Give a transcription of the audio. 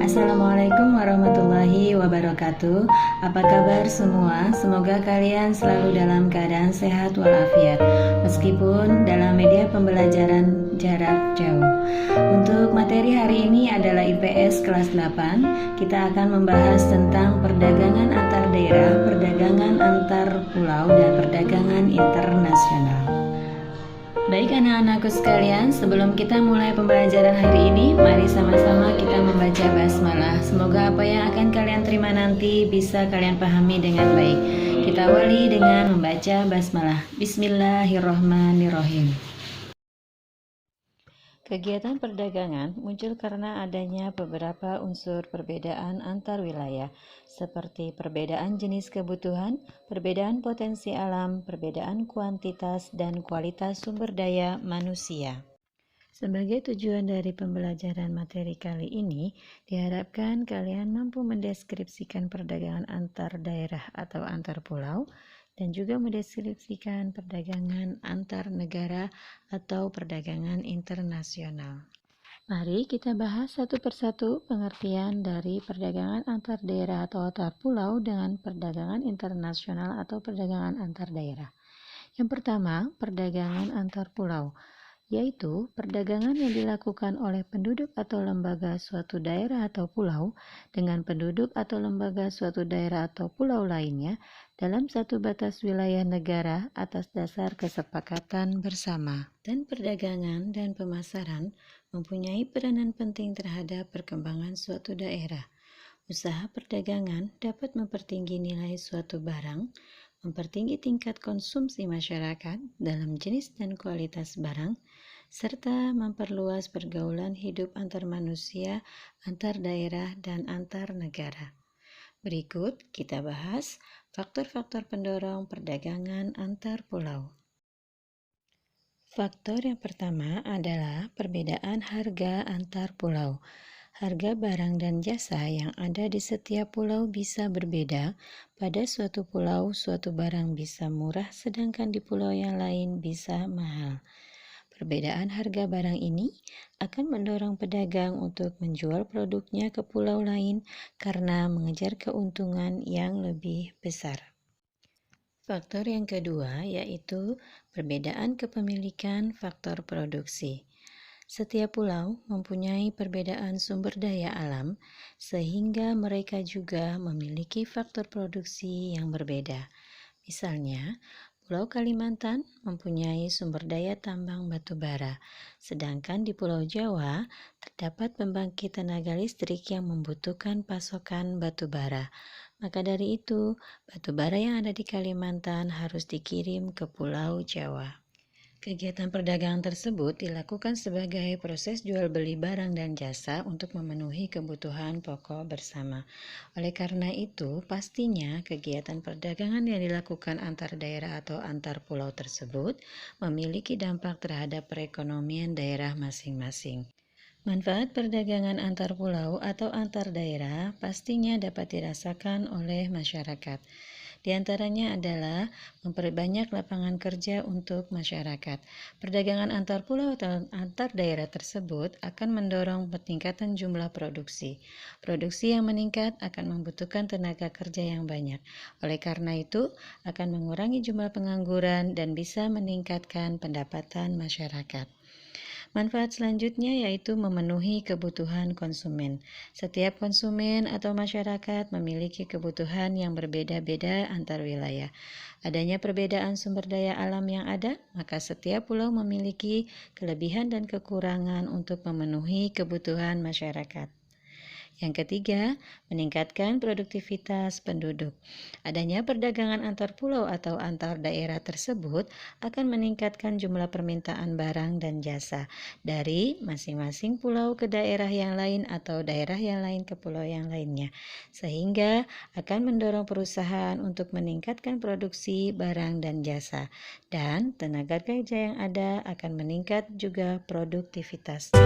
Assalamualaikum warahmatullahi wabarakatuh. Apa kabar semua? Semoga kalian selalu dalam keadaan sehat walafiat, meskipun dalam media pembelajaran jarak jauh. Untuk materi hari ini adalah IPS kelas 8. Kita akan membahas tentang perdagangan antar daerah, perdagangan antar pulau, dan perdagangan internasional. Baik anak-anakku sekalian, sebelum kita mulai pembelajaran hari ini, mari sama-sama kita membaca basmalah. Semoga apa yang akan kalian terima nanti bisa kalian pahami dengan baik. Kita awali dengan membaca basmalah. Bismillahirrohmanirrohim. Kegiatan perdagangan muncul karena adanya beberapa unsur perbedaan antar wilayah, seperti perbedaan jenis kebutuhan, perbedaan potensi alam, perbedaan kuantitas dan kualitas sumber daya manusia. Sebagai tujuan dari pembelajaran materi kali ini, diharapkan kalian mampu mendeskripsikan perdagangan antar daerah atau antar pulau, dan juga mendeskripsikan perdagangan antar negara atau perdagangan internasional. Mari kita bahas satu persatu pengertian dari perdagangan antar daerah atau antar pulau dengan perdagangan internasional atau perdagangan antar daerah. Yang pertama, perdagangan antar pulau, yaitu perdagangan yang dilakukan oleh penduduk atau lembaga suatu daerah atau pulau dengan penduduk atau lembaga suatu daerah atau pulau lainnya dalam satu batas wilayah negara atas dasar kesepakatan bersama. Dan perdagangan dan pemasaran mempunyai peranan penting terhadap perkembangan suatu daerah. Usaha perdagangan dapat mempertinggi nilai suatu barang, mempertinggi tingkat konsumsi masyarakat dalam jenis dan kualitas barang, serta memperluas pergaulan hidup antar manusia, antar daerah, dan antar negara. Berikut kita bahas faktor-faktor pendorong perdagangan antar pulau. Faktor yang pertama adalah perbedaan harga antar pulau. Harga barang dan jasa yang ada di setiap pulau bisa berbeda. Pada suatu pulau, suatu barang bisa murah, sedangkan di pulau yang lain bisa mahal. Perbedaan harga barang ini akan mendorong pedagang untuk menjual produknya ke pulau lain karena mengejar keuntungan yang lebih besar. Faktor yang kedua yaitu perbedaan kepemilikan faktor produksi. Setiap pulau mempunyai perbedaan sumber daya alam, sehingga mereka juga memiliki faktor produksi yang berbeda. Misalnya, Pulau Kalimantan mempunyai sumber daya tambang batu bara, sedangkan di Pulau Jawa terdapat pembangkit tenaga listrik yang membutuhkan pasokan batu bara. Maka dari itu, batu bara yang ada di Kalimantan harus dikirim ke Pulau Jawa. Kegiatan perdagangan tersebut dilakukan sebagai proses jual beli barang dan jasa untuk memenuhi kebutuhan pokok bersama. Oleh karena itu, pastinya kegiatan perdagangan yang dilakukan antar daerah atau antar pulau tersebut memiliki dampak terhadap perekonomian daerah masing-masing. Manfaat perdagangan antar pulau atau antar daerah pastinya dapat dirasakan oleh masyarakat. Di antaranya adalah memperbanyak lapangan kerja untuk masyarakat. Perdagangan antar pulau atau antar daerah tersebut akan mendorong peningkatan jumlah produksi. Produksi yang meningkat akan membutuhkan tenaga kerja yang banyak. Oleh karena itu, akan mengurangi jumlah pengangguran dan bisa meningkatkan pendapatan masyarakat. Manfaat selanjutnya yaitu memenuhi kebutuhan konsumen. Setiap konsumen atau masyarakat memiliki kebutuhan yang berbeda-beda antar wilayah. Adanya perbedaan sumber daya alam yang ada, maka setiap pulau memiliki kelebihan dan kekurangan untuk memenuhi kebutuhan masyarakat. Yang ketiga, meningkatkan produktivitas penduduk. Adanya perdagangan antar pulau atau antar daerah tersebut akan meningkatkan jumlah permintaan barang dan jasa dari masing-masing pulau ke daerah yang lain atau daerah yang lain ke pulau yang lainnya, sehingga akan mendorong perusahaan untuk meningkatkan produksi barang dan jasa, dan tenaga kerja yang ada akan meningkat juga produktivitasnya.